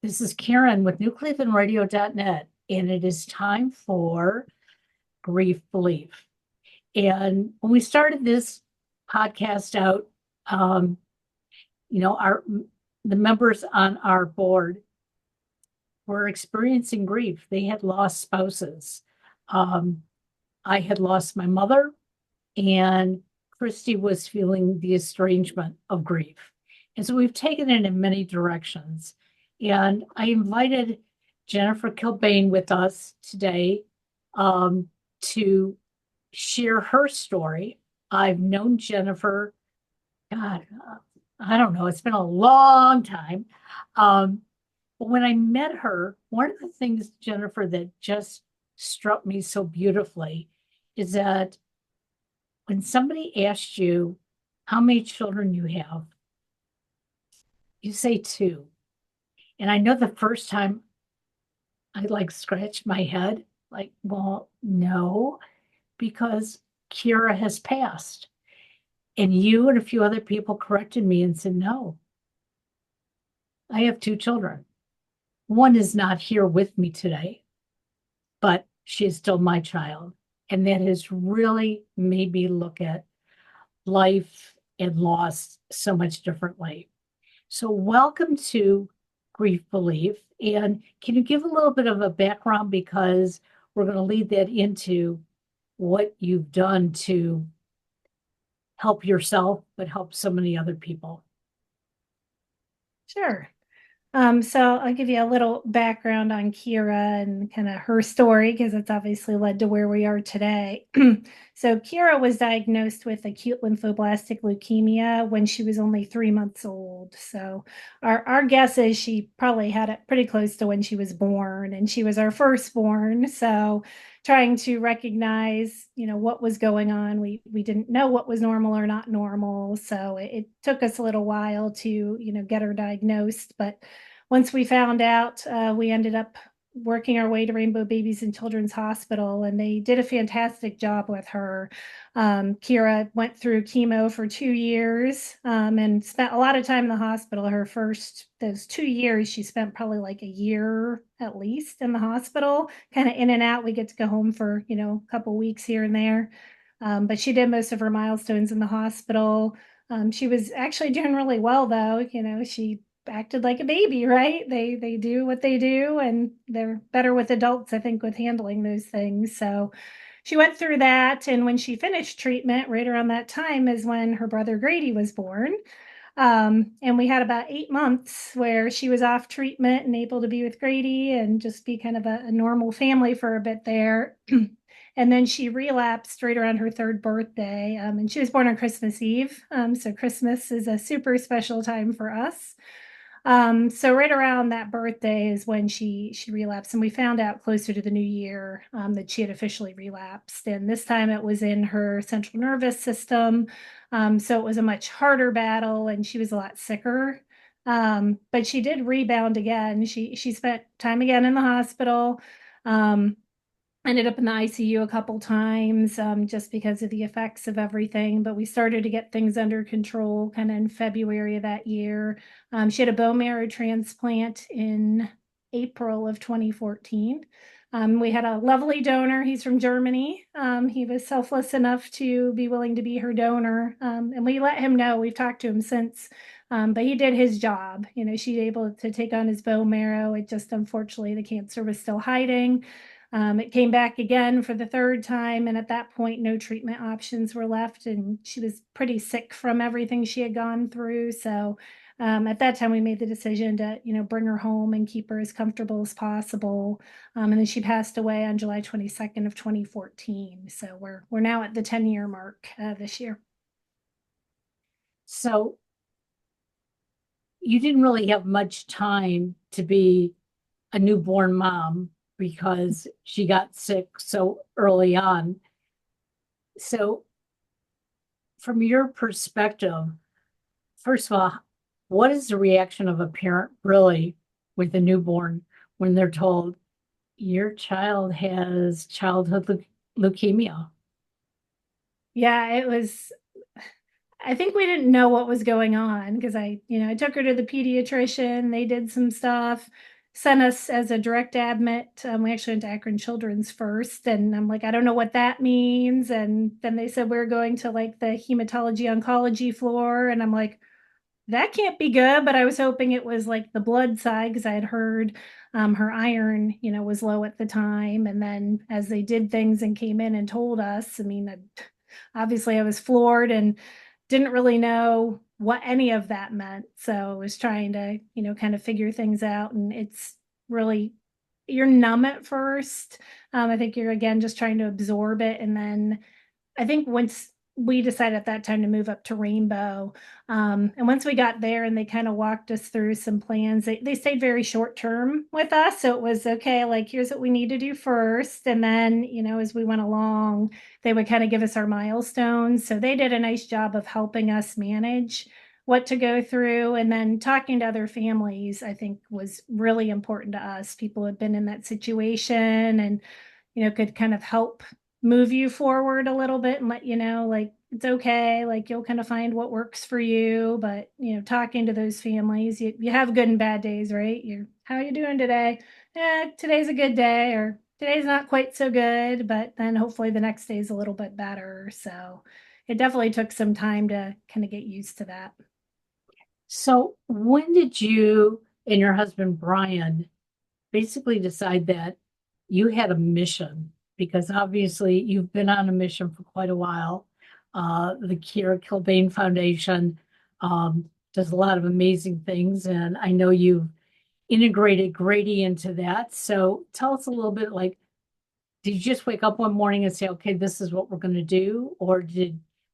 This is Karen with newclevelandradio.net, and it is time for Grief Belief. And when we started this podcast out, um, our the members on our board were experiencing grief. They had lost spouses. Um, I had lost my mother, and Christy was feeling the estrangement of grief. And so we've taken it in many directions. And I invited Jennifer Kilbane with us today to share her story. I've known Jennifer, God, I don't know, it's been a long time. Um, but when I met her, one of the things, Jennifer, that just struck me so beautifully is that when somebody asks you how many children you have, you say two. And I know the first time I scratched my head, well, no, because Kiera has passed. And you and a few other people corrected me and said, no, I have two children. One is not here with me today, but she is still my child. And that has really made me look at life and loss so much differently. So, welcome to Grief Belief. And can you give a little bit of a background, because we're going to lead that into what you've done to help yourself, but help so many other people? Sure. So I'll give you a little background on Kira and kind of her story because it's obviously led to where we are today. So Kira was diagnosed with acute lymphoblastic leukemia when she was only 3 months old. So our guess is she probably had it pretty close to when she was born, and she was our firstborn. So trying to recognize, what was going on. We didn't know what was normal or not normal. So it took us a little while to, get her diagnosed. But once we found out, we ended up working our way to Rainbow Babies and Children's Hospital, and they did a fantastic job with her. Kira went through chemo for 2 years and spent a lot of time in the hospital. Those 2 years, she spent probably like a year at least in the hospital, kind of in and out. We get to go home for, a couple weeks here and there. But she did most of her milestones in the hospital. She was actually doing really well, though. She acted like a baby, right? They do what they do, and they're better with adults, I think, with handling those things. So she went through that, and when she finished treatment, right around that time is when her brother Grady was born. And we had about 8 months where she was off treatment and able to be with Grady and just be kind of a normal family for a bit there. And then she relapsed right around her third birthday. And she was born on Christmas Eve. So Christmas is a super special time for us. So right around that birthday is when she relapsed, and we found out closer to the new year that she had officially relapsed. And this time it was in her central nervous system. So it was a much harder battle, and she was a lot sicker. But she did rebound again. She spent time again in the hospital. Um, Ended up in the ICU a couple times just because of the effects of everything. But we started to get things under control kind of in February of that year. She had a bone marrow transplant in April of 2014. We had a lovely donor. He's from Germany. He was selfless enough to be willing to be her donor. And we let him know. We've talked to him since. But he did his job. She's able to take on his bone marrow. It just, unfortunately, the cancer was still hiding. It came back again for the third time, and at that point, no treatment options were left, and she was pretty sick from everything she had gone through. So at that time, we made the decision to, bring her home and keep her as comfortable as possible. And then she passed away on July 22nd of 2014. So we're now at the 10-year mark this year. So, you didn't really have much time to be a newborn mom because she got sick so early on. So, from your perspective, first of all, what is the reaction of a parent really with a newborn when they're told your child has childhood leukemia? Yeah, it was I think we didn't know what was going on because I took her to the pediatrician. They did some stuff, sent us as a direct admit. We actually went to Akron Children's first, and I'm like, I don't know what that means. And then they said we are going to like the hematology oncology floor, and I'm like, that can't be good. But I was hoping it was like the blood side because I had heard her iron, was low at the time. And then as they did things and came in and told us, I mean, obviously I was floored and didn't really know what any of that meant. So I was trying to, kind of figure things out. And it's really, you're numb at first. I think you're again just trying to absorb it. And then I think once we decided at that time to move up to Rainbow, and once we got there and they kind of walked us through some plans, they stayed very short term with us. So it was okay, like, here's what we need to do first. And then, as we went along, they would kind of give us our milestones. So they did a nice job of helping us manage what to go through. And then talking to other families, I think was really important to us. People who had been in that situation and, could kind of help move you forward a little bit and let you know, like, it's okay, like you'll kind of find what works for you. But talking to those families, you have good and bad days, right? How are you doing today? Today's a good day, or today's not quite so good, but then hopefully the next day is a little bit better. So it definitely took some time to kind of get used to that. So when did you and your husband Brian basically decide that you had a mission? Because obviously you've been on a mission for quite a while. The Kiera Kilbane Foundation does a lot of amazing things, and I know you've integrated Grady into that. So tell us a little bit, like, did you just wake up one morning and say, okay, this is what we're going to do? Or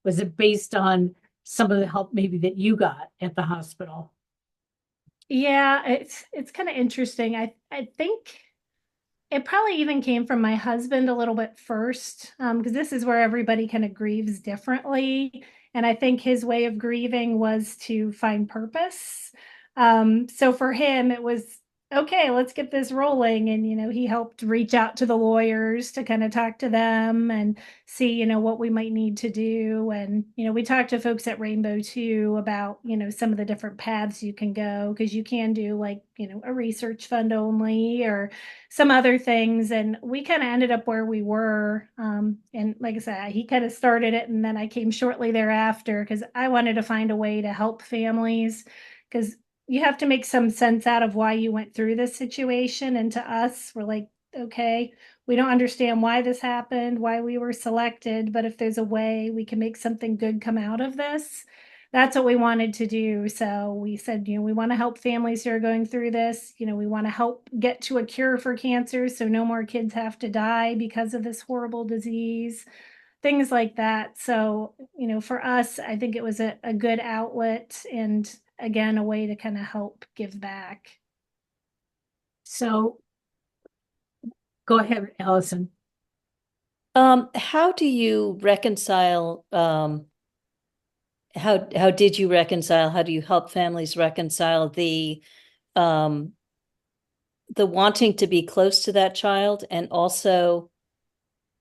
was it based on some of the help maybe that you got at the hospital? Yeah, it's kind of interesting. I think it probably even came from my husband a little bit first, because this is where everybody kind of grieves differently. And I think his way of grieving was to find purpose. So for him, it was okay, let's get this rolling. And, he helped reach out to the lawyers to kind of talk to them and see, what we might need to do. And, we talked to folks at Rainbow too about, some of the different paths you can go because you can do like, a research fund only or some other things. And we kind of ended up where we were. And like I said, he kind of started it. And then I came shortly thereafter because I wanted to find a way to help families because you have to make some sense out of why you went through this situation. And to us, we're like, okay, we don't understand why this happened, why we were selected, but if there's a way we can make something good come out of this, that's what we wanted to do. So we said, we want to help families who are going through this. We want to help get to a cure for cancer so no more kids have to die because of this horrible disease, things like that. So, for us, I think it was a good outlet and again, a way to kind of help give back. So go ahead, Allison. How do you reconcile, how did you reconcile, how do you help families reconcile um, the wanting to be close to that child and also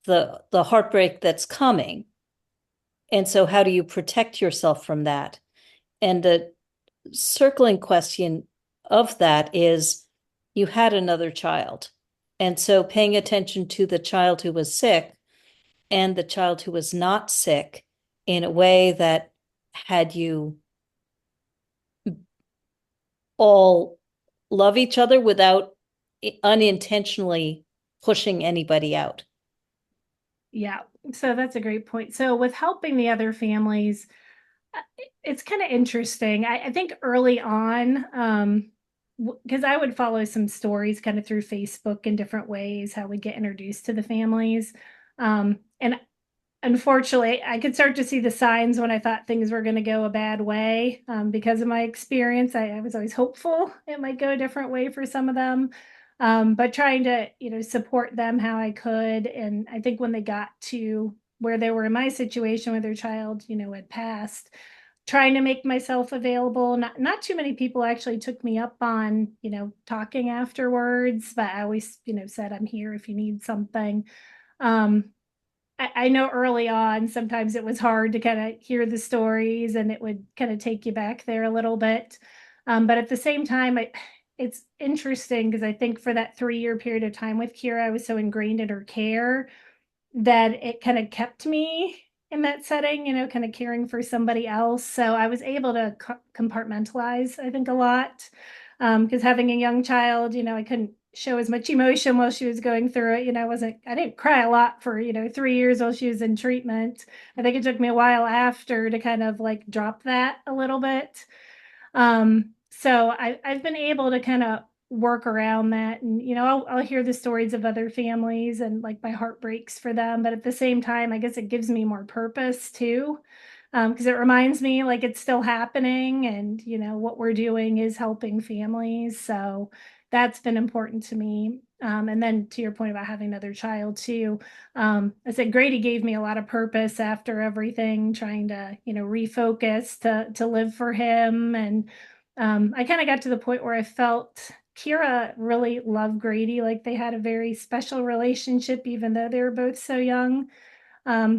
the heartbreak that's coming? And so how do you protect yourself from that? And the circling question of that is you had another child. And so paying attention to the child who was sick and the child who was not sick in a way that had you all love each other without unintentionally pushing anybody out. Yeah. So that's a great point. So with helping the other families, it's kind of interesting. I think early on, because I would follow some stories kind of through Facebook in different ways, how we get introduced to the families. And unfortunately, I could start to see the signs when I thought things were going to go a bad way. Because of my experience, I was always hopeful it might go a different way for some of them. But trying to, support them how I could. And I think when they got to where they were in my situation where their child, had passed, trying to make myself available. Not too many people actually took me up on, talking afterwards, but I always, said I'm here if you need something. Um, I know early on, sometimes it was hard to kind of hear the stories and it would kind of take you back there a little bit. But at the same time, it's interesting because I think for that 3 year period of time with Kiera, I was so ingrained in her care that it kind of kept me in that setting, kind of caring for somebody else. So I was able to compartmentalize, I think, a lot. Because having a young child, I couldn't show as much emotion while she was going through it. I didn't cry a lot for, 3 years while she was in treatment. I think it took me a while after to kind of like drop that a little bit. So I've been able to kind of work around that, and I'll hear the stories of other families and like my heart breaks for them, but at the same time I guess it gives me more purpose too, because it reminds me like it's still happening, and what we're doing is helping families. So that's been important to me. And then to your point about having another child too, I said Grady gave me a lot of purpose after everything, trying to refocus to live for him. And I kind of got to the point where I felt Kiera really loved Grady. Like they had a very special relationship, even though they were both so young.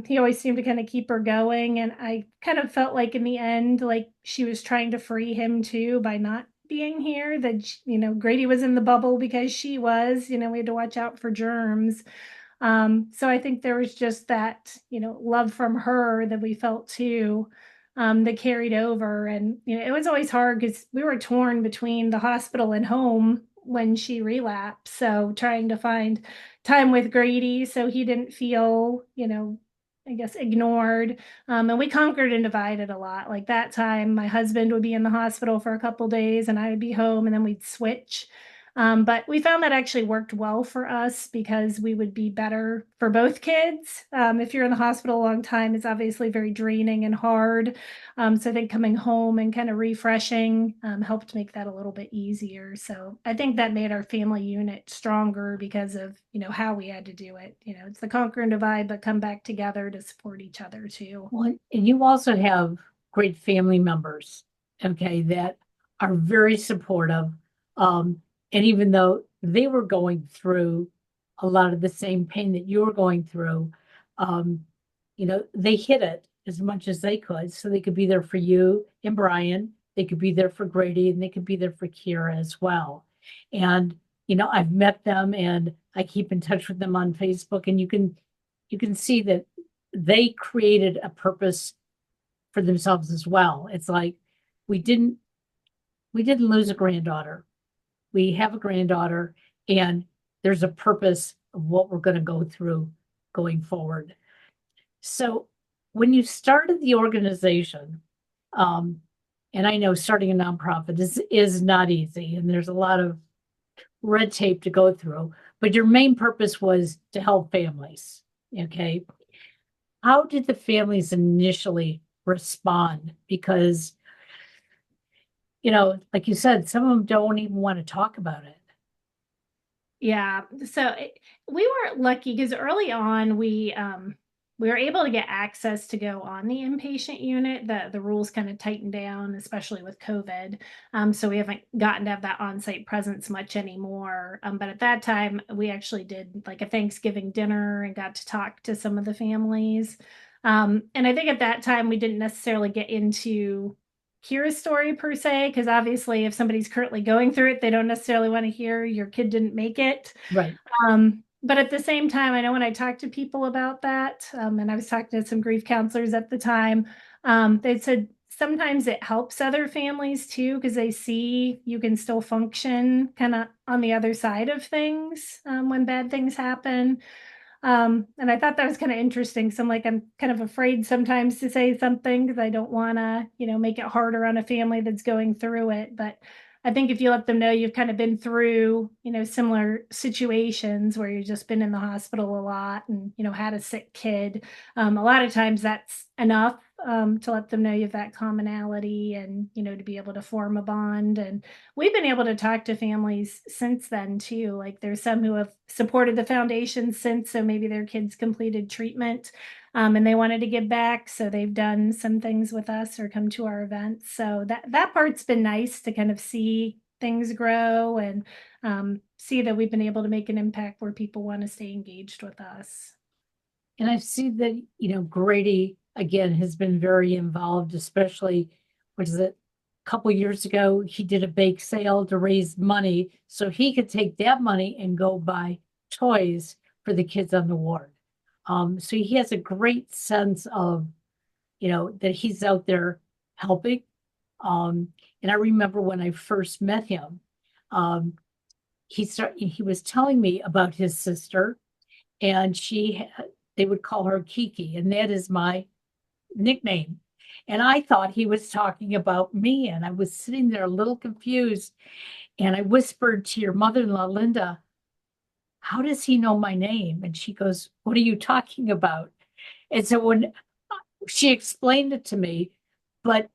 He always seemed to kind of keep her going. And I kind of felt like in the end, like she was trying to free him too by not being here. That, Grady was in the bubble because she was, we had to watch out for germs. So I think there was just that, love from her that we felt too, that carried over. And, it was always hard because we were torn between the hospital and home when she relapsed. So trying to find time with Grady so he didn't feel, I guess, ignored. And we conquered and divided a lot. Like that time, my husband would be in the hospital for a couple days and I would be home, and then we'd switch. But we found that actually worked well for us because we would be better for both kids. If you're in the hospital a long time, it's obviously very draining and hard. So I think coming home and kind of refreshing helped make that a little bit easier. So I think that made our family unit stronger because of, how we had to do it. It's the conquer and divide, but come back together to support each other too. Well, and you also have great family members, okay, that are very supportive. And even though they were going through a lot of the same pain that you were going through, um, they hid it as much as they could. So they could be there for you and Brian. They could be there for Grady, and they could be there for Kiera as well. And, I've met them and I keep in touch with them on Facebook, and you can see that they created a purpose for themselves as well. It's like we didn't we didn't lose a granddaughter. We have a granddaughter, and there's a purpose of what we're going to go through going forward. So when you started the organization, um, and I know starting a nonprofit is not easy, and there's a lot of red tape to go through, but your main purpose was to help families. Okay. How did the families initially respond? Because, like you said, some of them don't even want to talk about it. Yeah. So we were lucky because early on we were able to get access to go on the inpatient unit. The rules kind of tightened down, especially with COVID. So we haven't gotten to have that on-site presence much anymore. But at that time, we actually did like a Thanksgiving dinner and got to talk to some of the families. And I think at that time we didn't necessarily get into Kira's story per se, because obviously if somebody's currently going through it, they don't necessarily want to hear your kid didn't make it. Right. But at the same time, I know when I talk to people about that, and I was talking to some grief counselors at the time, they said sometimes it helps other families too, because they see you can still function kind of on the other side of things when bad things happen. And I thought that was kind of interesting. So I'm kind of afraid sometimes to say something because I don't want to, make it harder on a family that's going through it. But I think if you let them know you've kind of been through, similar situations where you've just been in the hospital a lot and, had a sick kid, a lot of times that's enough to let them know you have that commonality and, to be able to form a bond. And we've been able to talk to families since then too. Like there's some who have supported the foundation since, so maybe their kids completed treatment and they wanted to give back. So they've done some things with us or come to our events. So that part's been nice to kind of see things grow and see that we've been able to make an impact where people want to stay engaged with us. And I see that, Grady, again, has been very involved, especially, what is it? A couple years ago, he did a bake sale to raise money so he could take that money and go buy toys for the kids on the ward. So he has a great sense of, that he's out there helping. Um, and I remember when I first met him, um, he was telling me about his sister, and they would call her Kiki, and that is my nickname. And I thought he was talking about me, and I was sitting there a little confused. And I whispered to your mother-in-law, Linda, how does he know my name? And she goes, what are you talking about? And so when she explained it to me, but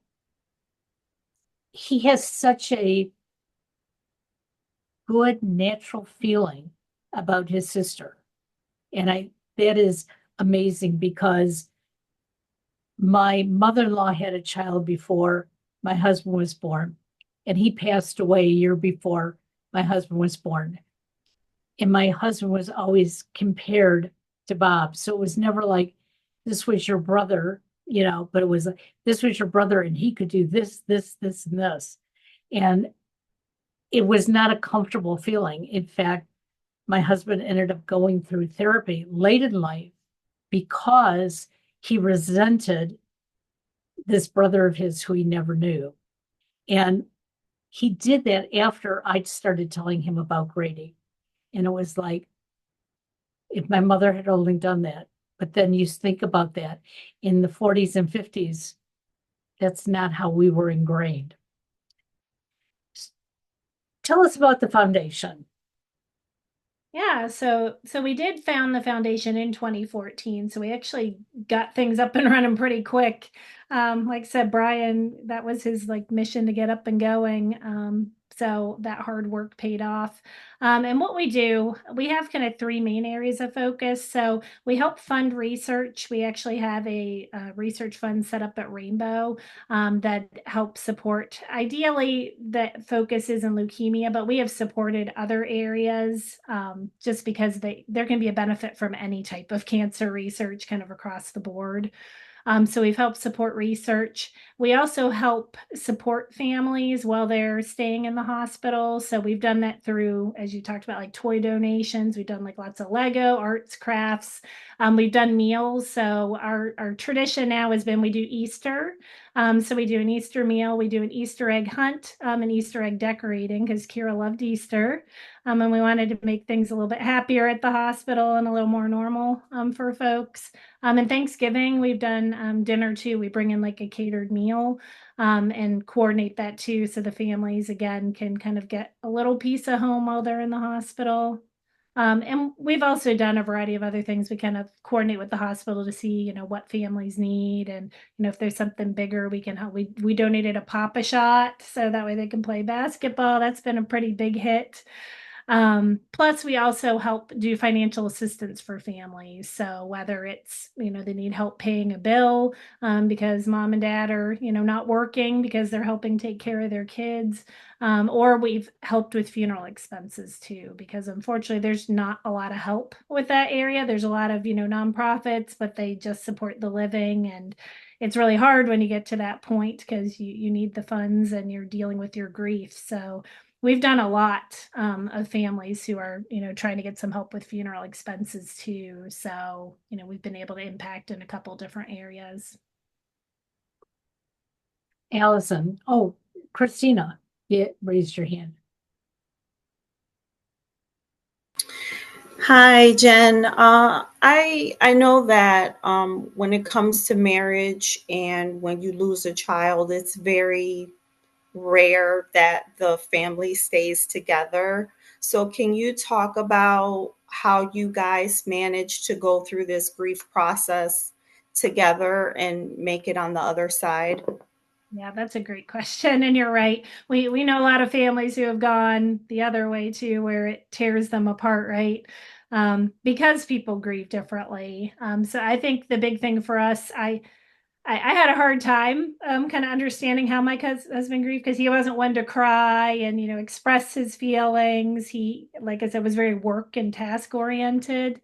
he has such a good natural feeling about his sister. And that is amazing, because my mother-in-law had a child before my husband was born, and he passed away a year before my husband was born. And my husband was always compared to Bob. So it was never like, this was your brother, but it was like, this was your brother and he could do this, this, this, and this. And it was not a comfortable feeling. In fact, my husband ended up going through therapy late in life because he resented this brother of his who he never knew. And he did that after I started telling him about Grady. And it was like, if my mother had only done that. But then you think about that in the 40s and 50s, that's not how we were ingrained. Tell us about the foundation. Yeah, so we did found the foundation in 2014. So we actually got things up and running pretty quick. Like I said, Brian, that was his like mission to get up and going. So that hard work paid off. And what we do, we have kind of three main areas of focus. So we help fund research. We actually have a research fund set up at Rainbow that helps support. Ideally, that focus is in leukemia, but we have supported other areas just because there can be a benefit from any type of cancer research kind of across the board. So we've helped support research. We also help support families while they're staying in the hospital. So we've done that through, as you talked about, like toy donations. We've done like lots of Lego, arts, crafts. We've done meals. So our tradition now has been we do Easter. So we do an Easter meal, we do an Easter egg hunt, and Easter egg decorating because Kiera loved Easter. And we wanted to make things a little bit happier at the hospital and a little more normal for folks. And Thanksgiving, we've done dinner too. We bring in like a catered meal and coordinate that too. So the families, again, can kind of get a little piece of home while they're in the hospital. And we've also done a variety of other things. We kind of coordinate with the hospital to see, what families need. And, if there's something bigger, we can help. We donated a Papa Shot so that way they can play basketball. That's been a pretty big hit. Plus, we also help do financial assistance for families. So whether it's, they need help paying a bill because mom and dad are, not working because they're helping take care of their kids, or we've helped with funeral expenses too, because unfortunately there's not a lot of help with that area. There's a lot of, nonprofits, but they just support the living, and it's really hard when you get to that point because you need the funds and you're dealing with your grief. So we've done a lot of families who are, trying to get some help with funeral expenses too. So, we've been able to impact in a couple different areas. Alison. Oh, Christina, you raised your hand. Hi, Jen. I know that when it comes to marriage and when you lose a child, it's very rare that the family stays together. So can you talk about how you guys manage to go through this grief process together and make it on the other side? Yeah, that's a great question. And you're right. We know a lot of families who have gone the other way too, where it tears them apart, right? Because people grieve differently. So I think the big thing for us, I had a hard time kind of understanding how my husband grieved because he wasn't one to cry and, express his feelings. He, like I said, was very work and task oriented.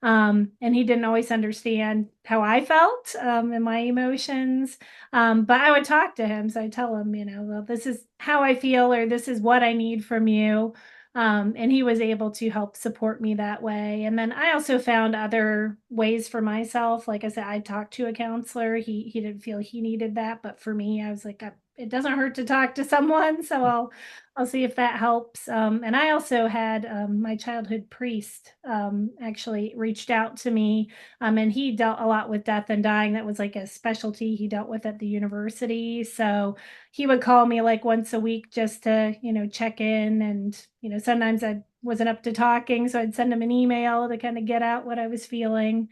And he didn't always understand how I felt and my emotions. But I would talk to him. So I tell him, well, this is how I feel, or this is what I need from you. And he was able to help support me that way. And then I also found other ways for myself. Like I said, I talked to a counselor. He didn't feel he needed that, but for me, I was like, it doesn't hurt to talk to someone, so I'll see if that helps. And I also had my childhood priest actually reached out to me, and he dealt a lot with death and dying. That was like a specialty he dealt with at the university. So he would call me like once a week just to, check in. And, sometimes I wasn't up to talking, so I'd send him an email to kind of get out what I was feeling.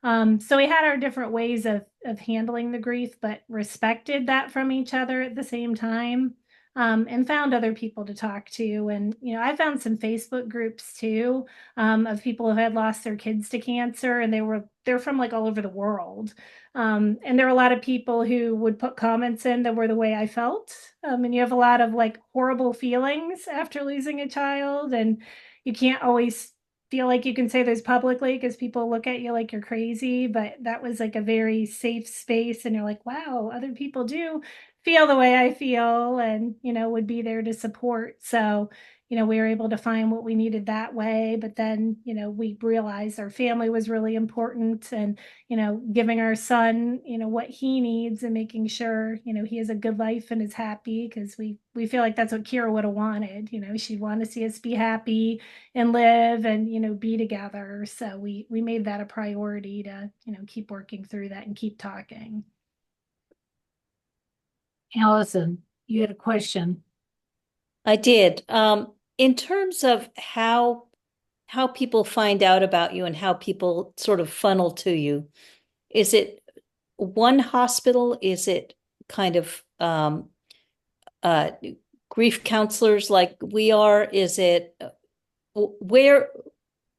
So we had our different ways of handling the grief, but respected that from each other at the same time, and found other people to talk to. And, I found some Facebook groups too, of people who had lost their kids to cancer, and they're from like all over the world. And there were a lot of people who would put comments in that were the way I felt. And you have a lot of like horrible feelings after losing a child, and you can't always feel like you can say those publicly because people look at you like you're crazy, but that was like a very safe space. And you're like, wow, other people do feel the way I feel, and, would be there to support. So, we were able to find what we needed that way. But then, we realized our family was really important, and, giving our son, what he needs, and making sure, he has a good life and is happy, because we feel like that's what Kiera would have wanted. She'd want to see us be happy and live and, be together. So we made that a priority to, keep working through that and keep talking. Allison, you had a question. I did. In terms of how people find out about you and how people sort of funnel to you, is it one hospital? Is it kind of grief counselors like we are? Is it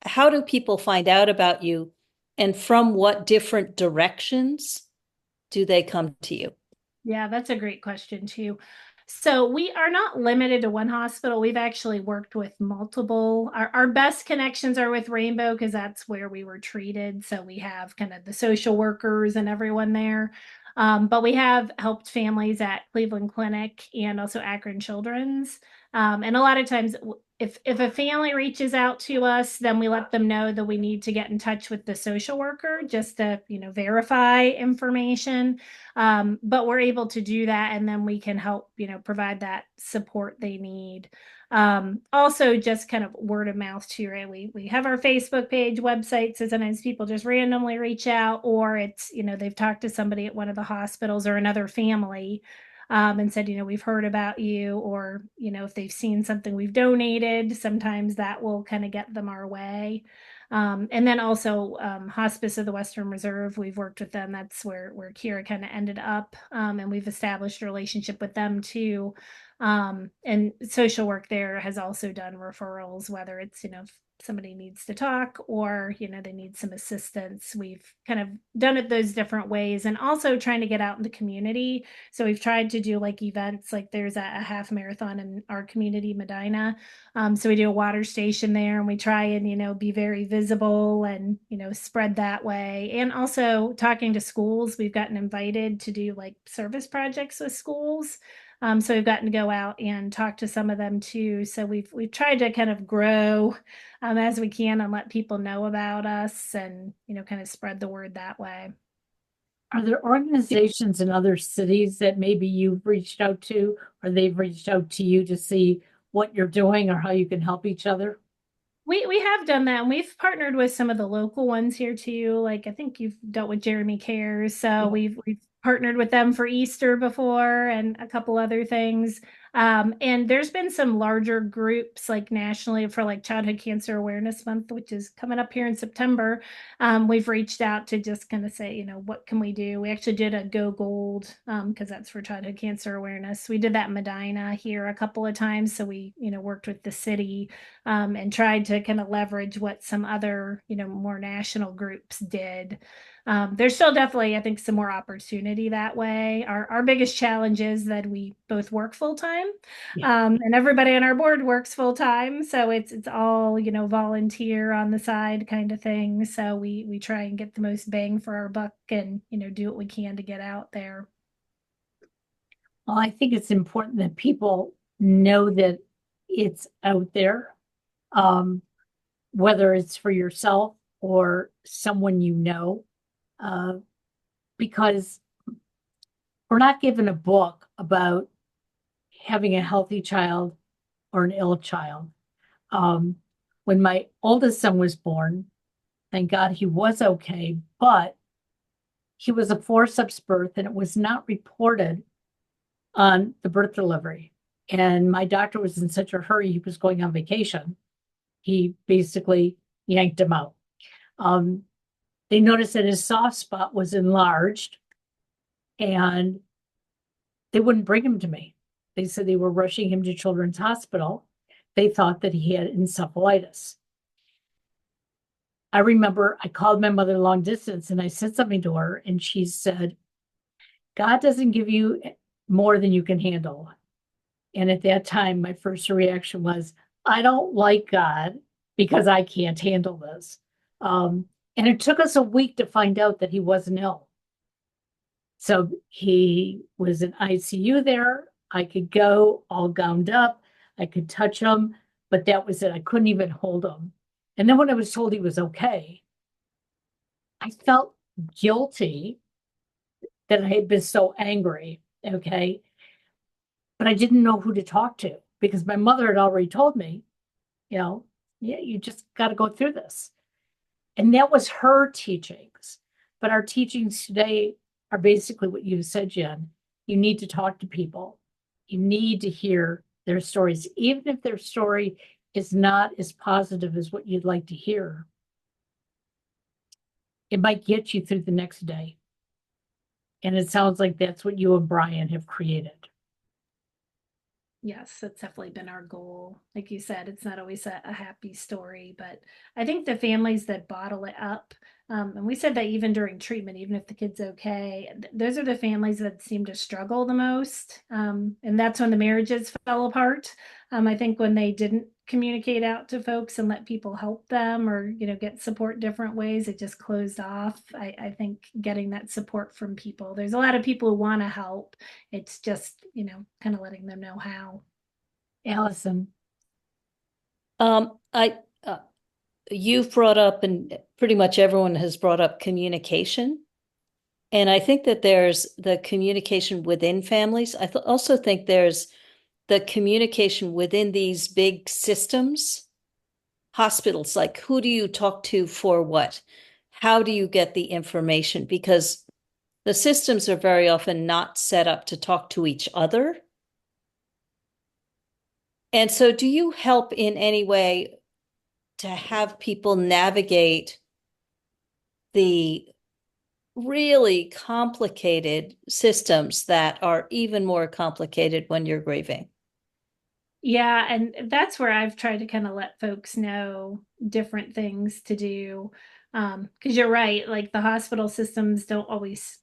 how do people find out about you, and from what different directions do they come to you? Yeah, that's a great question too. So we are not limited to one hospital. We've actually worked with multiple. Our best connections are with Rainbow because that's where we were treated. So we have kind of the social workers and everyone there. But we have helped families at Cleveland Clinic and also Akron Children's. And a lot of times, if a family reaches out to us, then we let them know that we need to get in touch with the social worker just to, verify information. But we're able to do that, and then we can help, provide that support they need. Also just kind of word of mouth too, right? We have our Facebook page, website, so sometimes people just randomly reach out, or it's, they've talked to somebody at one of the hospitals or another family, and said, we've heard about you, or, if they've seen something we've donated, sometimes that will kind of get them our way. And then also Hospice of the Western Reserve, we've worked with them. That's where Kiera kind of ended up, and we've established a relationship with them too. And social work there has also done referrals, whether it's, if somebody needs to talk, or, they need some assistance. We've kind of done it those different ways, and also trying to get out in the community. So we've tried to do like events, like there's a half marathon in our community, Medina. So we do a water station there, and we try and, be very visible and, spread that way. And also talking to schools, we've gotten invited to do like service projects with schools. So we've gotten to go out and talk to some of them too. So we've tried to kind of grow as we can and let people know about us, and, kind of spread the word that way. Are there organizations in other cities that maybe you've reached out to, or they've reached out to you to see what you're doing or how you can help each other? We have done that, and we've partnered with some of the local ones here too. Like I think you've dealt with Jeremy Cares, so we've partnered with them for Easter before, and a couple other things. And there's been some larger groups like nationally for like Childhood Cancer Awareness Month, which is coming up here in September. We've reached out to just kind of say, what can we do? We actually did a Go Gold, because that's for childhood cancer awareness. We did that in Medina here a couple of times. So we, worked with the city, and tried to kind of leverage what some other, more national groups did. There's still definitely, I think, some more opportunity that way. Our biggest challenge is that we both work full time, and everybody on our board works full time. So it's all, volunteer on the side kind of thing. So we try and get the most bang for our buck and, do what we can to get out there. Well, I think it's important that people know that it's out there, whether it's for yourself or someone you know, because we're not given a book about having a healthy child or an ill child. When my oldest son was born, thank God he was okay, but he was a forceps birth and it was not reported on the birth delivery. And my doctor was in such a hurry, he was going on vacation. He basically yanked him out. They noticed that his soft spot was enlarged and they wouldn't bring him to me. They said they were rushing him to Children's Hospital. They thought that he had encephalitis. I remember I called my mother long distance and I said something to her and she said, God doesn't give you more than you can handle. And at that time, my first reaction was, I don't like God because I can't handle this. And it took us a week to find out that he wasn't ill. So he was in ICU there. I could go all gowned up. I could touch him, but that was it. I couldn't even hold him. And then when I was told he was okay, I felt guilty that I had been so angry. Okay. But I didn't know who to talk to because my mother had already told me, yeah, you just got to go through this. And that was her teachings. But our teachings today are basically what you said, Jen. You need to talk to people. You need to hear their stories, even if their story is not as positive as what you'd like to hear. It might get you through the next day. And it sounds like that's what you and Brian have created. Yes, that's definitely been our goal. Like you said, it's not always a happy story, but I think the families that bottle it up, and we said that even during treatment, even if the kid's okay, those are the families that seem to struggle the most. And that's when the marriages fell apart. I think when they didn't communicate out to folks and let people help them or, get support different ways, it just closed off. I think getting that support from people, there's a lot of people who want to help. It's just, kind of letting them know how. Alison. You've brought up, and pretty much everyone has brought up, communication. And I think that there's the communication within families. I also think there's the communication within these big systems, hospitals, like who do you talk to for what? How do you get the information? Because the systems are very often not set up to talk to each other. And so do you help in any way to have people navigate the really complicated systems that are even more complicated when you're grieving? Yeah, and that's where I've tried to kind of let folks know different things to do. Because you're right, like the hospital systems don't always,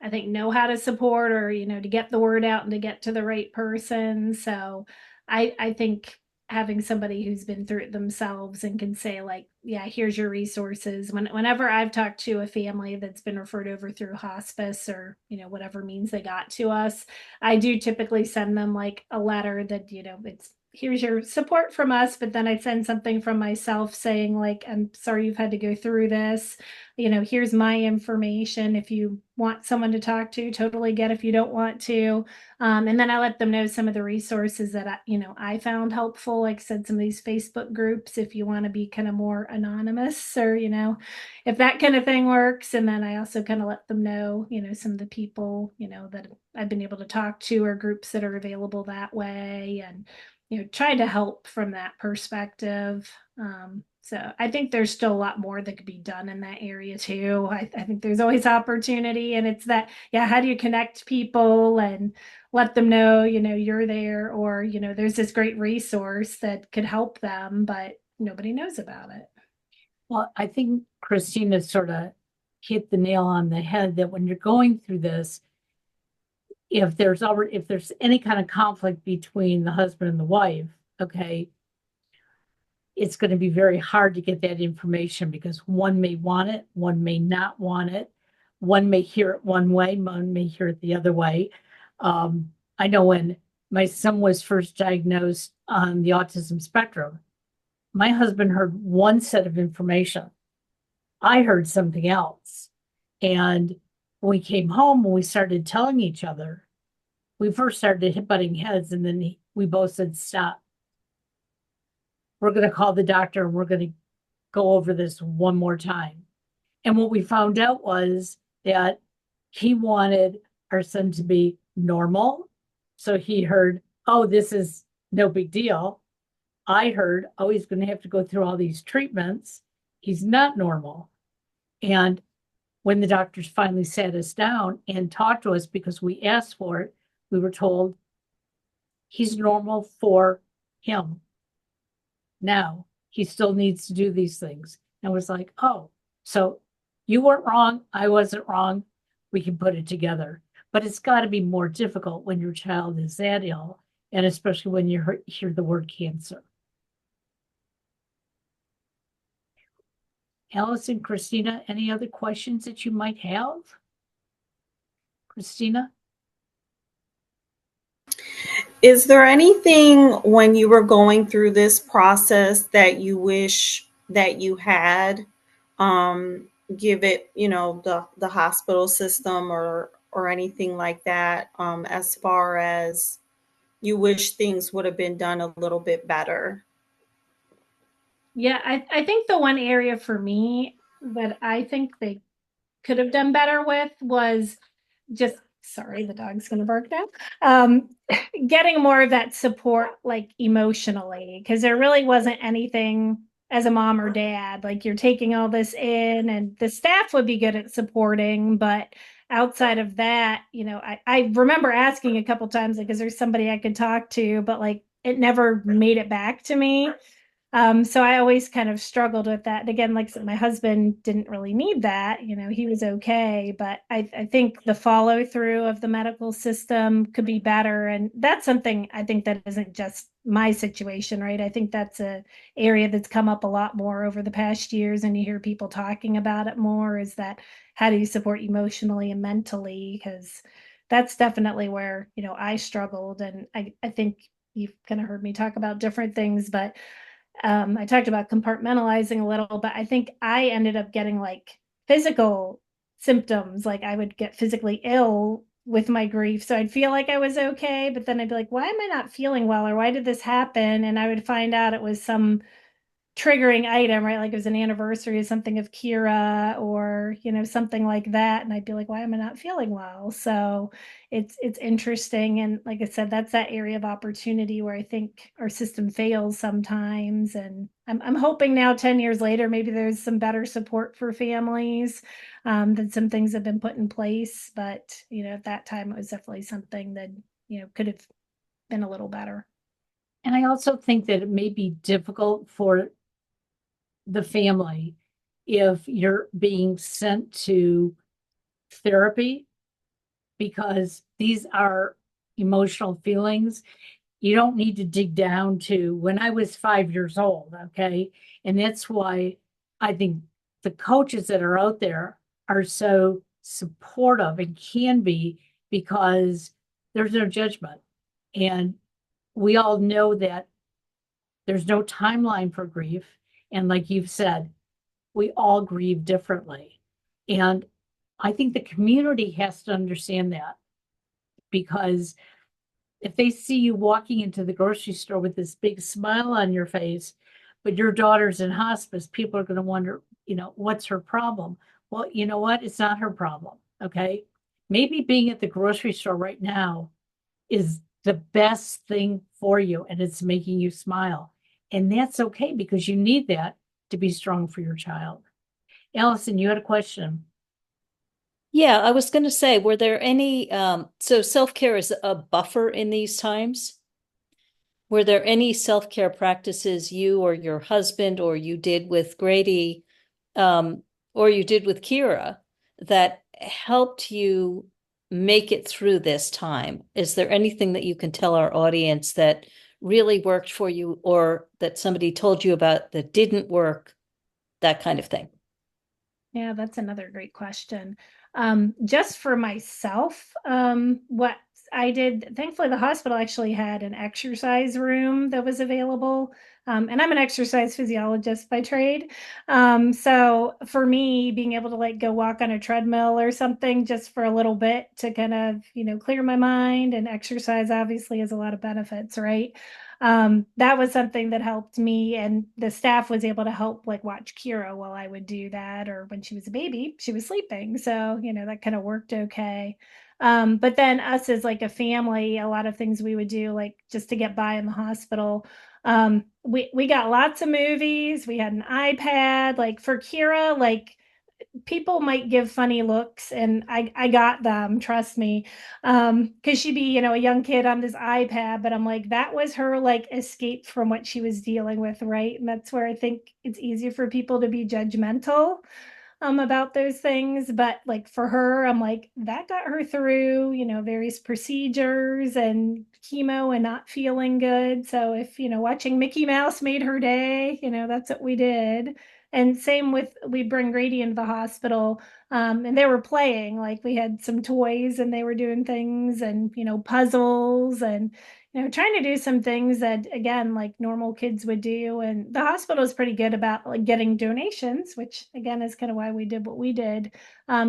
I think, know how to support or, to get the word out and to get to the right person. So I think having somebody who's been through it themselves and can say, like, yeah, here's your resources. Whenever I've talked to a family that's been referred over through hospice or, whatever means they got to us, I do typically send them like a letter that, it's here's your support from us, but then I send something from myself saying, like, I'm sorry you've had to go through this. Here's my information. If you want someone to talk to, totally get if you don't want to. And then I let them know some of the resources that I found helpful. Like I said, some of these Facebook groups, if you want to be kind of more anonymous or, if that kind of thing works. And then I also kind of let them know, some of the people, that I've been able to talk to or groups that are available that way and, try to help from that perspective. So I think there's still a lot more that could be done in that area too. I think there's always opportunity, and it's that, yeah, how do you connect people and let them know, you're there, or, there's this great resource that could help them, but nobody knows about it. Well, I think Christina sort of hit the nail on the head that when you're going through this, if there's any kind of conflict between the husband and the wife, okay, it's going to be very hard to get that information because one may want it, one may not want it, one may hear it one way, one may hear it the other way. I know when my son was first diagnosed on the autism spectrum, my husband heard one set of information. I heard something else. And when we came home, when we started telling each other, we first started butting heads, and then we both said, stop. We're going to call the doctor and we're going to go over this one more time. And what we found out was that he wanted our son to be normal. So he heard, oh, this is no big deal. I heard, oh, he's going to have to go through all these treatments. He's not normal. And when the doctors finally sat us down and talked to us because we asked for it, we were told he's normal for him. Now he still needs to do these things. And was like, oh, so you weren't wrong. I wasn't wrong. We can put it together. But it's got to be more difficult when your child is that ill, and especially when you hear the word cancer. Alison, Christina, any other questions that you might have? Christina? Is there anything when you were going through this process that you wish that you had, give it, the hospital system or anything like that, as far as you wish things would have been done a little bit better? Yeah, I think the one area for me that I think they could have done better with was just, sorry, the dog's going to bark now. Getting more of that support, like emotionally, because there really wasn't anything as a mom or dad. Like, you're taking all this in, and the staff would be good at supporting, but outside of that, I remember asking a couple times, like, is there somebody I could talk to? But like, it never made it back to me. So I always kind of struggled with that. And again, like I said, my husband didn't really need that. He was okay. But I think the follow through of the medical system could be better. And that's something I think that isn't just my situation, right? I think that's a area that's come up a lot more over the past years. And you hear people talking about it more, is that how do you support emotionally and mentally? Because that's definitely where, I struggled. And I think you've kind of heard me talk about different things, but I talked about compartmentalizing a little, but I think I ended up getting like physical symptoms. Like, I would get physically ill with my grief. So I'd feel like I was okay, but then I'd be like, why am I not feeling well? Or why did this happen? And I would find out it was some triggering item, right? Like, it was an anniversary of something of Kiera, or, something like that. And I'd be like, why am I not feeling well? So it's interesting. And like I said, that's that area of opportunity where I think our system fails sometimes. And I'm hoping now, 10 years later, maybe there's some better support for families, that some things have been put in place. But, at that time, it was definitely something that, could have been a little better. And I also think that it may be difficult for the family if you're being sent to therapy, because these are emotional feelings. You don't need to dig down to when I was 5 years old, okay? And that's why I think the coaches that are out there are so supportive and can be, because there's no judgment. And we all know that there's no timeline for grief. And like you've said, we all grieve differently. And I think the community has to understand that, because if they see you walking into the grocery store with this big smile on your face, but your daughter's in hospice, people are going to wonder, what's her problem? Well, you know what? It's not her problem. Okay. Maybe being at the grocery store right now is the best thing for you, and it's making you smile. And that's okay, because you need that to be strong for your child. Alison, you had a question. Yeah, I was going to say, were there any, so self-care is a buffer in these times? Were there any self-care practices you or your husband or you did with Grady, or you did with Kiera, that helped you make it through this time? Is there anything that you can tell our audience that really worked for you, or that somebody told you about that didn't work, that kind of thing? Yeah, that's another great question. Just for myself, what I did, thankfully, the hospital actually had an exercise room that was available. And I'm an exercise physiologist by trade. So for me, being able to like go walk on a treadmill or something just for a little bit to kind of, clear my mind, and exercise obviously has a lot of benefits, right? That was something that helped me, and the staff was able to help like watch Kiera while I would do that, or when she was a baby she was sleeping, so that kind of worked okay. But then us as like a family, a lot of things we would do like just to get by in the hospital. We got lots of movies, we had an iPad. Like for Kiera, like people might give funny looks, and I got them, trust me. Because she'd be, a young kid on this iPad, but I'm like, that was her like escape from what she was dealing with, right? And that's where I think it's easy for people to be judgmental about those things. But like for her, I'm like, that got her through, various procedures and chemo and not feeling good. So if, watching Mickey Mouse made her day, that's what we did. And same with, we bring Grady into the hospital, and they were playing, like we had some toys and they were doing things, and, puzzles, and, trying to do some things that, again, like normal kids would do. And the hospital is pretty good about like getting donations, which again is kind of why we did what we did,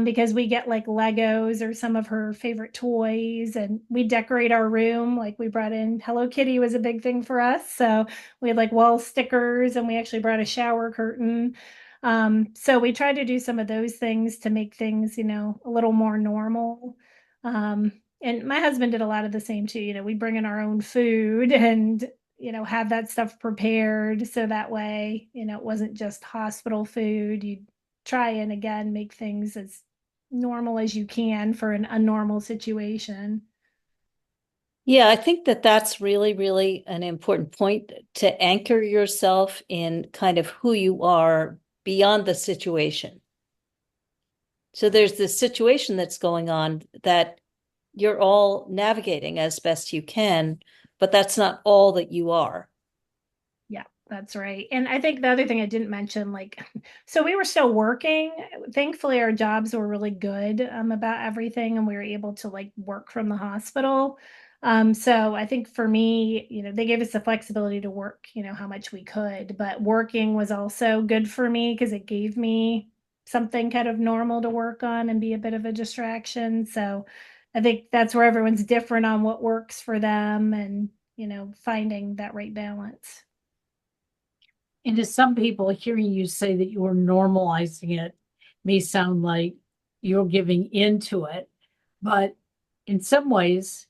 because we get like Legos or some of her favorite toys, and we decorate our room. Like we brought in Hello Kitty was a big thing for us. So we had like wall stickers, and we actually brought a shower curtain. So we tried to do some of those things to make things, a little more normal. Um, and my husband did a lot of the same too. We bring in our own food, and, have that stuff prepared. So that way, it wasn't just hospital food. You try and again make things as normal as you can for a normal situation. Yeah, I think that that's really, really an important point, to anchor yourself in kind of who you are beyond the situation. So there's this situation that's going on that you're all navigating as best you can, but that's not all that you are. Yeah, that's right. And I think the other thing I didn't mention, like, so we were still working. Thankfully, our jobs were really good, about everything, and we were able to like work from the hospital. So I think for me, they gave us the flexibility to work, how much we could, but working was also good for me because it gave me something kind of normal to work on and be a bit of a distraction. So I think that's where everyone's different on what works for them, and, finding that right balance. And to some people, hearing you say that you're normalizing it may sound like you're giving into it, but in some ways,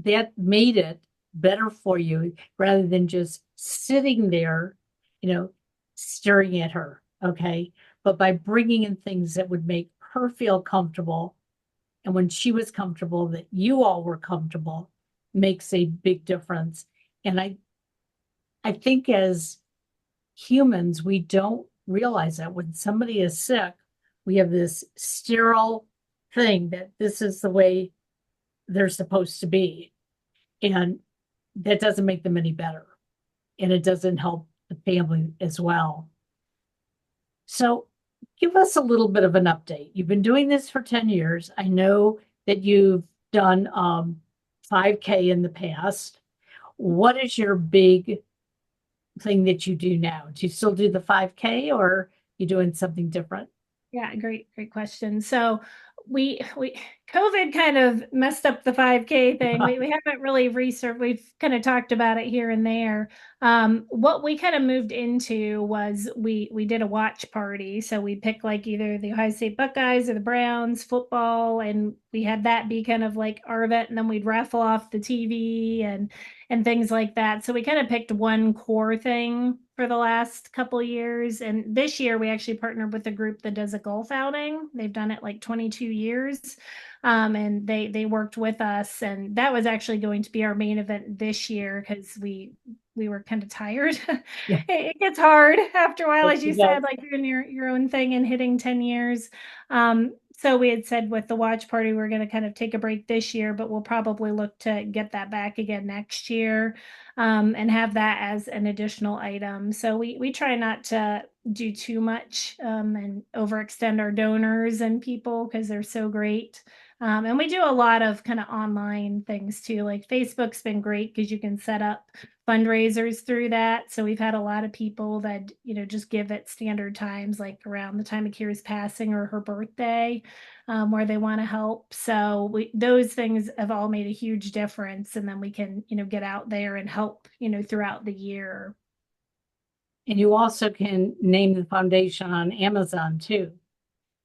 that made it better for you rather than just sitting there, you know, staring at her. Okay. But by bringing in things that would make her feel comfortable, and when she was comfortable, that you all were comfortable, makes a big difference. And I think as humans, we don't realize that when somebody is sick, we have this sterile thing that this is the way they're supposed to be. And that doesn't make them any better. And it doesn't help the family as well. So give us a little bit of an update. You've been doing this for 10 years. I know that you've done 5K in the past. What is your big thing that you do now? Do you still do the 5K, or are you doing something different? Yeah, great question. So we COVID kind of messed up the 5K thing. We haven't really researched, we've kind of talked about it here and there. What we kind of moved into was we did a watch party. So we picked like either the Ohio State Buckeyes or the Browns football, and we had that be kind of like our event, and then we'd raffle off the TV and things like that. So we kind of picked one core thing for the last couple of years. And this year we actually partnered with a group that does a golf outing. They've done it like 22 years. And they worked with us, and that was actually going to be our main event this year because we were kind of tired. Yeah. It gets hard after a while, Yes, as you it does. said, like doing your own thing and hitting 10 years. So we had said with the watch party, we're going to kind of take a break this year, but we'll probably look to get that back again next year, and have that as an additional item. So we try not to do too much, and overextend our donors and people because they're so great. And we do a lot of kind of online things too. Like Facebook's been great because you can set up fundraisers through that. So we've had a lot of people that, just give at standard times, like around the time of Kira's passing or her birthday, where they want to help. So those things have all made a huge difference. And then we can, get out there and help, throughout the year. And you also can name the foundation on Amazon too.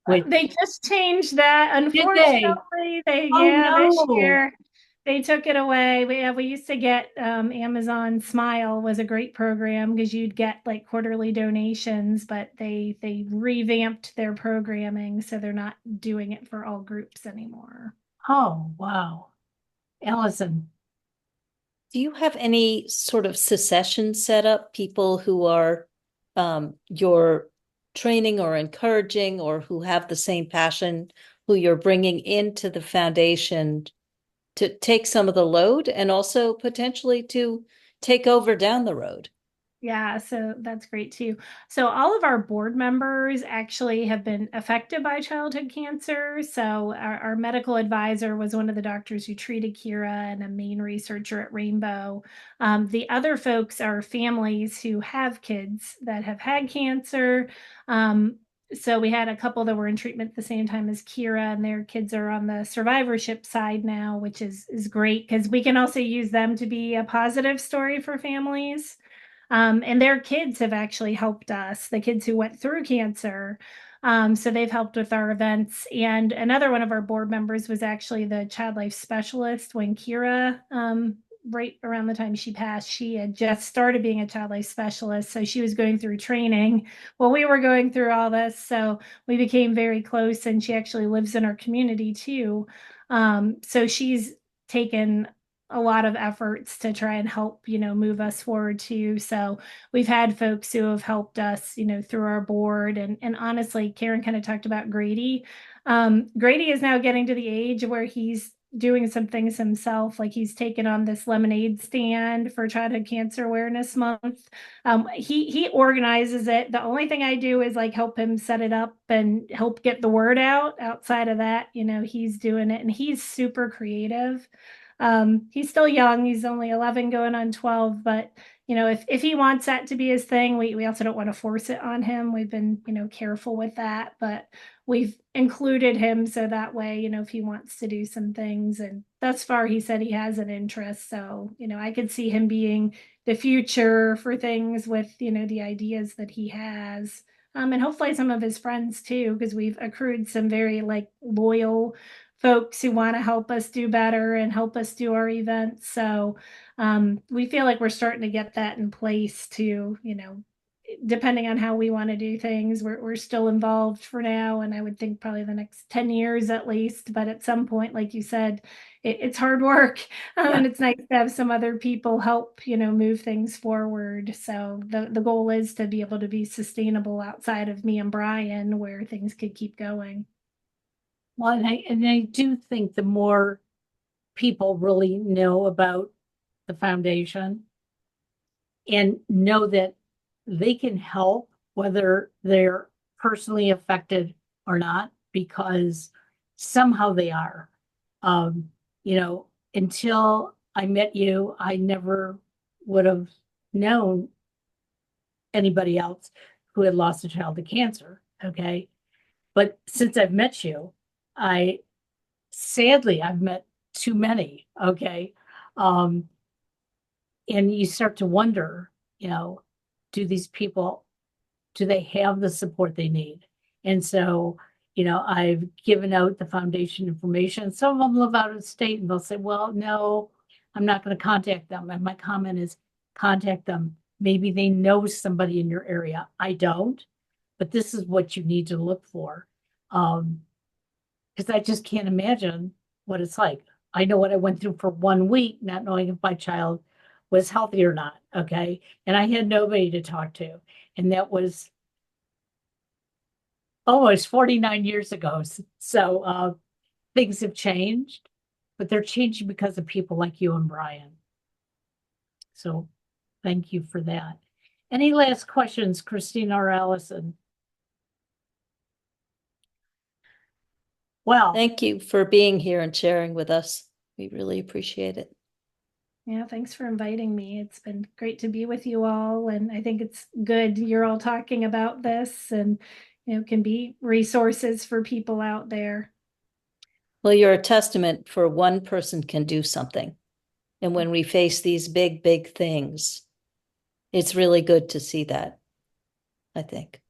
They just changed that. Did they? Unfortunately, Oh, this no. year they took it away. We used to get Amazon Smile was a great program because you'd get like quarterly donations, but they revamped their programming, so they're not doing it for all groups anymore. Oh, wow. Alison, Do you have any sort of succession set up, people who are you're training or encouraging or who have the same passion, who you're bringing into the foundation to take some of the load and also potentially to take over down the road? Yeah, so that's great too. So all of our board members actually have been affected by childhood cancer. So our medical advisor was one of the doctors who treated Keira and a main researcher at Rainbow. The other folks are families who have kids that have had cancer. So we had a couple that were in treatment at the same time as Keira, and their kids are on the survivorship side now, which is great because we can also use them to be a positive story for families. And their kids have actually helped us, the kids who went through cancer. So they've helped with our events. And another one of our board members was actually the child life specialist when Keira, right around the time she passed, she had just started being a child life specialist. So she was going through training while we were going through all this. So we became very close, and she actually lives in our community too. So she's taken a lot of efforts to try and help, move us forward too. So we've had folks who have helped us, through our board. And honestly, Karen kind of talked about Grady. Grady is now getting to the age where he's doing some things himself. Like he's taken on this lemonade stand for Childhood Cancer Awareness Month. He organizes it. The only thing I do is like help him set it up and help get the word out. Outside of that, he's doing it, and he's super creative. He's still young. He's only 11 going on 12, but if he wants that to be his thing, we also don't want to force it on him. We've been, careful with that, but we've included him so that way, if he wants to do some things. And thus far, he said he has an interest. So, I could see him being the future for things with, the ideas that he has. And hopefully some of his friends too, because we've accrued some very like loyal folks who want to help us do better and help us do our events. So we feel like we're starting to get that in place too, depending on how we want to do things. We're still involved for now, and I would think probably the next 10 years at least. But at some point, like you said, it's hard work, and it's nice to have some other people help, move things forward. So the goal is to be able to be sustainable outside of me and Brian, where things could keep going. well, and I do think the more people really know about the foundation and know that they can help, whether they're personally affected or not, because somehow they are. Until I met you, I never would have known anybody else who had lost a child to cancer. Okay. But since I've met you, sadly, I've met too many. Okay. And you start to wonder, do these people, do they have the support they need? And so, I've given out the foundation information. Some of them live out of state and they'll say, well, no, I'm not going to contact them. And my comment is contact them. Maybe they know somebody in your area. I don't, but this is what you need to look for. Because I just can't imagine what it's like. I know what I went through for 1 week, not knowing if my child was healthy or not. Okay. And I had nobody to talk to. And that was almost 49 years ago. So things have changed, but they're changing because of people like you and Brian. So thank you for that. Any last questions, Christina or Allison? Well, Thank you for being here and sharing with us. We really appreciate it. Yeah, thanks for inviting me. It's been great to be with you all. And I think it's good you're all talking about this and, can be resources for people out there. Well, you're a testament for one person can do something. And when we face these big, big things, it's really good to see that, I think.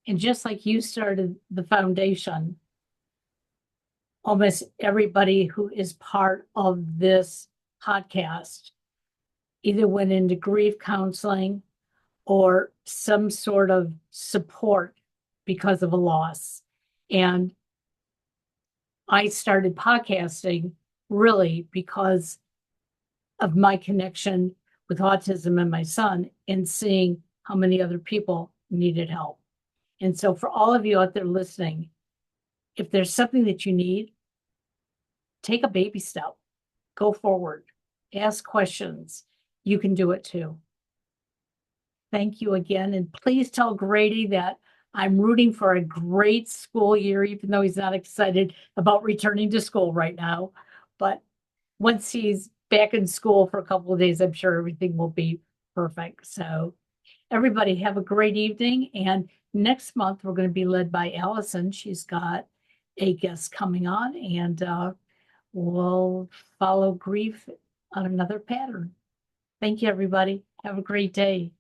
and just like you started the foundation, almost everybody who is part of this podcast either went into grief counseling or some sort of support because of a loss. And I started podcasting really because of my connection with autism and my son and seeing how many other people needed help. And so for all of you out there listening, if there's something that you need, take a baby step, go forward, ask questions. You can do it too. Thank you again. And please tell Grady that I'm rooting for a great school year, even though he's not excited about returning to school right now. But once he's back in school for a couple of days, I'm sure everything will be perfect. So everybody have a great evening. And next month, we're going to be led by Allison. She's got a guest coming on, and we'll follow grief on another pattern. Thank you, everybody. Have a great day.